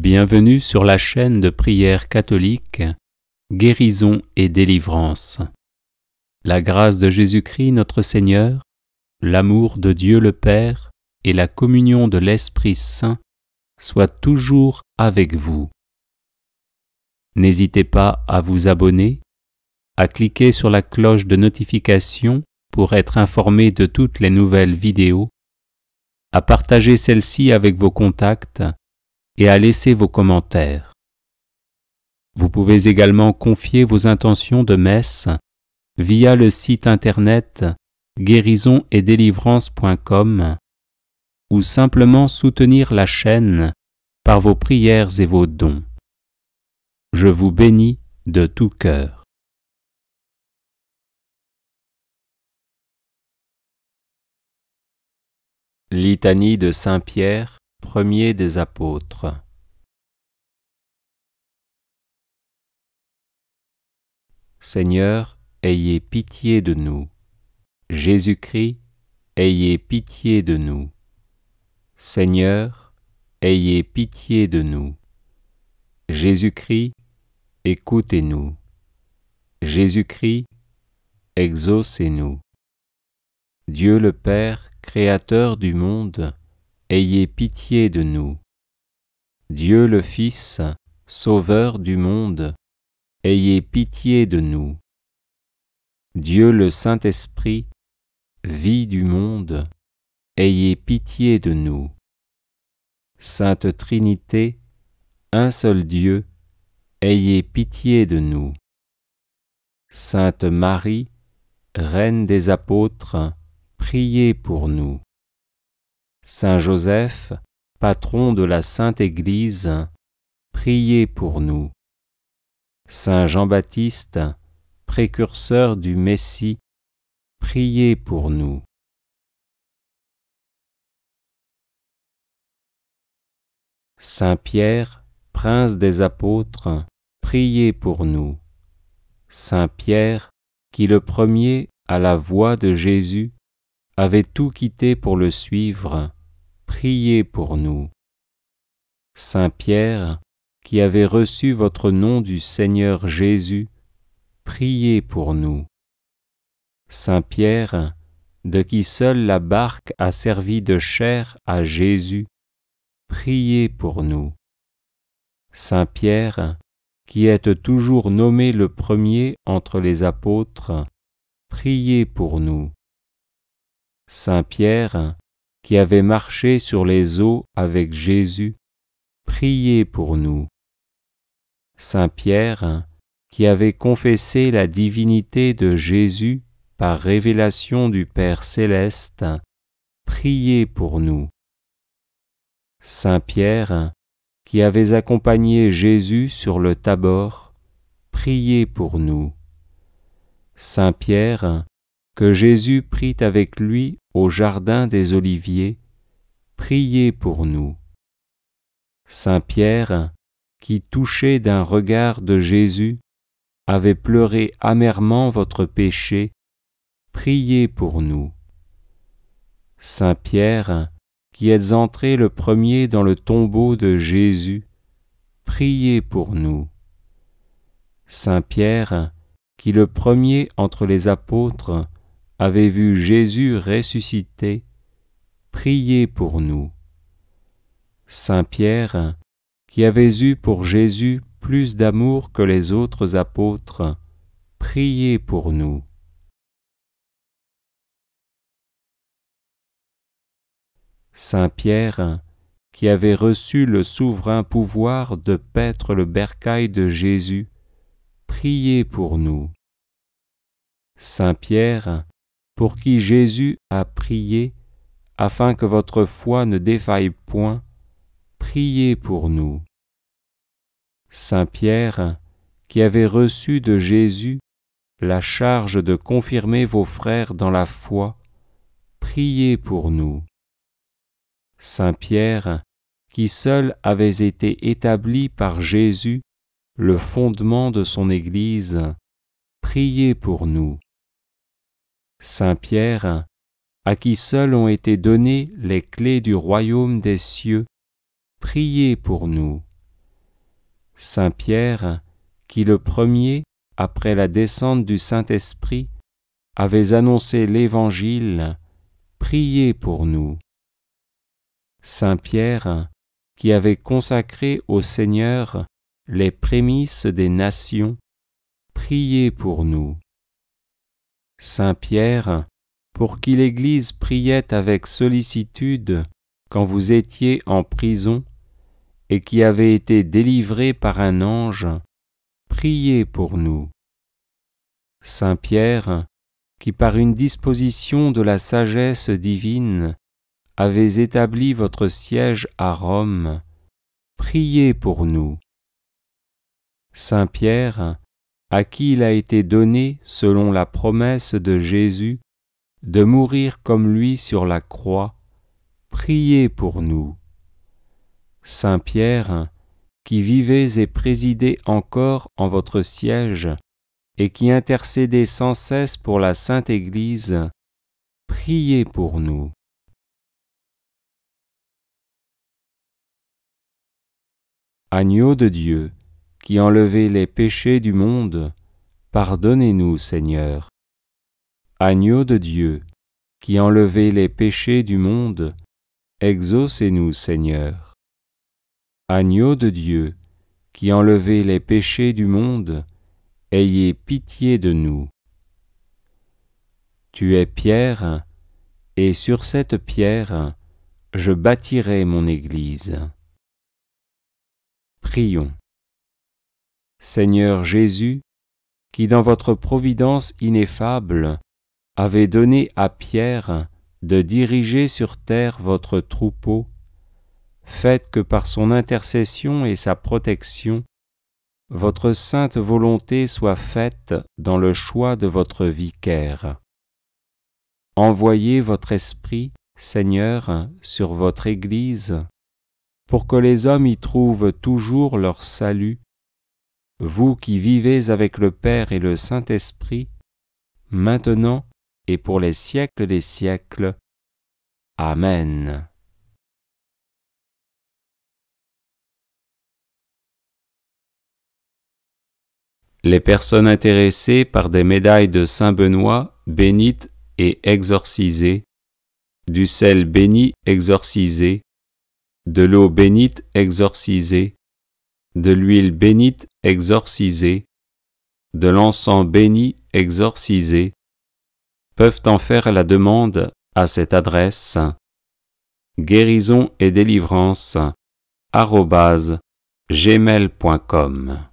Bienvenue sur la chaîne de prière catholique Guérison et délivrance. La grâce de Jésus-Christ notre Seigneur, l'amour de Dieu le Père et la communion de l'Esprit Saint soient toujours avec vous. N'hésitez pas à vous abonner, à cliquer sur la cloche de notification pour être informé de toutes les nouvelles vidéos, à partager celle-ci avec vos contacts et à laisser vos commentaires. Vous pouvez également confier vos intentions de messe via le site internet guérisonetdélivrance.com ou simplement soutenir la chaîne par vos prières et vos dons. Je vous bénis de tout cœur. Litanie de Saint Pierre, premier des apôtres. Seigneur, ayez pitié de nous. Jésus-Christ, ayez pitié de nous. Seigneur, ayez pitié de nous. Jésus-Christ, écoutez-nous. Jésus-Christ, exaucez-nous. Dieu le Père, Créateur du monde, ayez pitié de nous. Dieu le Fils, Sauveur du monde, ayez pitié de nous. Dieu le Saint-Esprit, vie du monde, ayez pitié de nous. Sainte Trinité, un seul Dieu, ayez pitié de nous. Sainte Marie, Reine des apôtres, priez pour nous. Saint Joseph, patron de la Sainte Église, priez pour nous. Saint Jean-Baptiste, précurseur du Messie, priez pour nous. Saint Pierre, prince des apôtres, priez pour nous. Saint Pierre, qui le premier, à la voix de Jésus, avait tout quitté pour le suivre, priez pour nous. Saint Pierre, qui avait reçu votre nom du Seigneur Jésus, priez pour nous. Saint Pierre, de qui seule la barque a servi de chair à Jésus, priez pour nous. Saint Pierre, qui êtes toujours nommé le premier entre les apôtres, priez pour nous. Saint Pierre, qui avait marché sur les eaux avec Jésus, priez pour nous. Saint Pierre, qui avait confessé la divinité de Jésus par révélation du Père céleste, priez pour nous. Saint Pierre, qui avait accompagné Jésus sur le Tabor, priez pour nous. Saint Pierre, que Jésus prit avec lui au jardin des Oliviers, priez pour nous. Saint Pierre, qui touché d'un regard de Jésus, avait pleuré amèrement votre péché, priez pour nous. Saint Pierre, qui êtes entré le premier dans le tombeau de Jésus, priez pour nous. Saint Pierre, qui le premier entre les apôtres avait vu Jésus ressuscité, priez pour nous. Saint Pierre, qui avait eu pour Jésus plus d'amour que les autres apôtres, priez pour nous. Saint Pierre, qui avait reçu le souverain pouvoir de paître le bercail de Jésus, priez pour nous. Saint Pierre, pour qui Jésus a prié, afin que votre foi ne défaille point, priez pour nous. Saint Pierre, qui avait reçu de Jésus la charge de confirmer vos frères dans la foi, priez pour nous. Saint Pierre, qui seul avait été établi par Jésus le fondement de son Église, priez pour nous. Saint Pierre, à qui seuls ont été données les clés du royaume des cieux, priez pour nous. Saint Pierre, qui le premier, après la descente du Saint-Esprit, avez annoncé l'Évangile, priez pour nous. Saint Pierre, qui avait consacré au Seigneur les prémices des nations, priez pour nous. Saint Pierre, pour qui l'Église priait avec sollicitude quand vous étiez en prison et qui avez été délivré par un ange, priez pour nous. Saint Pierre, qui par une disposition de la sagesse divine avez établi votre siège à Rome, priez pour nous. Saint Pierre, à qui il a été donné, selon la promesse de Jésus, de mourir comme lui sur la croix, priez pour nous. Saint Pierre, qui vivez et présidez encore en votre siège, et qui intercédez sans cesse pour la Sainte Église, priez pour nous. Agneau de Dieu, qui enlevez les péchés du monde, pardonnez-nous, Seigneur. Agneau de Dieu, qui enlevez les péchés du monde, exaucez-nous, Seigneur. Agneau de Dieu, qui enlevez les péchés du monde, ayez pitié de nous. Tu es pierre, et sur cette pierre, je bâtirai mon Église. Prions. Seigneur Jésus, qui dans votre providence ineffable avez donné à Pierre de diriger sur terre votre troupeau, faites que par son intercession et sa protection, votre sainte volonté soit faite dans le choix de votre vicaire. Envoyez votre Esprit, Seigneur, sur votre Église, pour que les hommes y trouvent toujours leur salut, vous qui vivez avec le Père et le Saint-Esprit, maintenant et pour les siècles des siècles. Amen. Les personnes intéressées par des médailles de Saint Benoît bénites et exorcisées, du sel béni exorcisé, de l'eau bénite exorcisée, de l'huile bénite exorcisée, de l'encens béni exorcisé, peuvent en faire la demande à cette adresse guérison et délivrance @gmail.com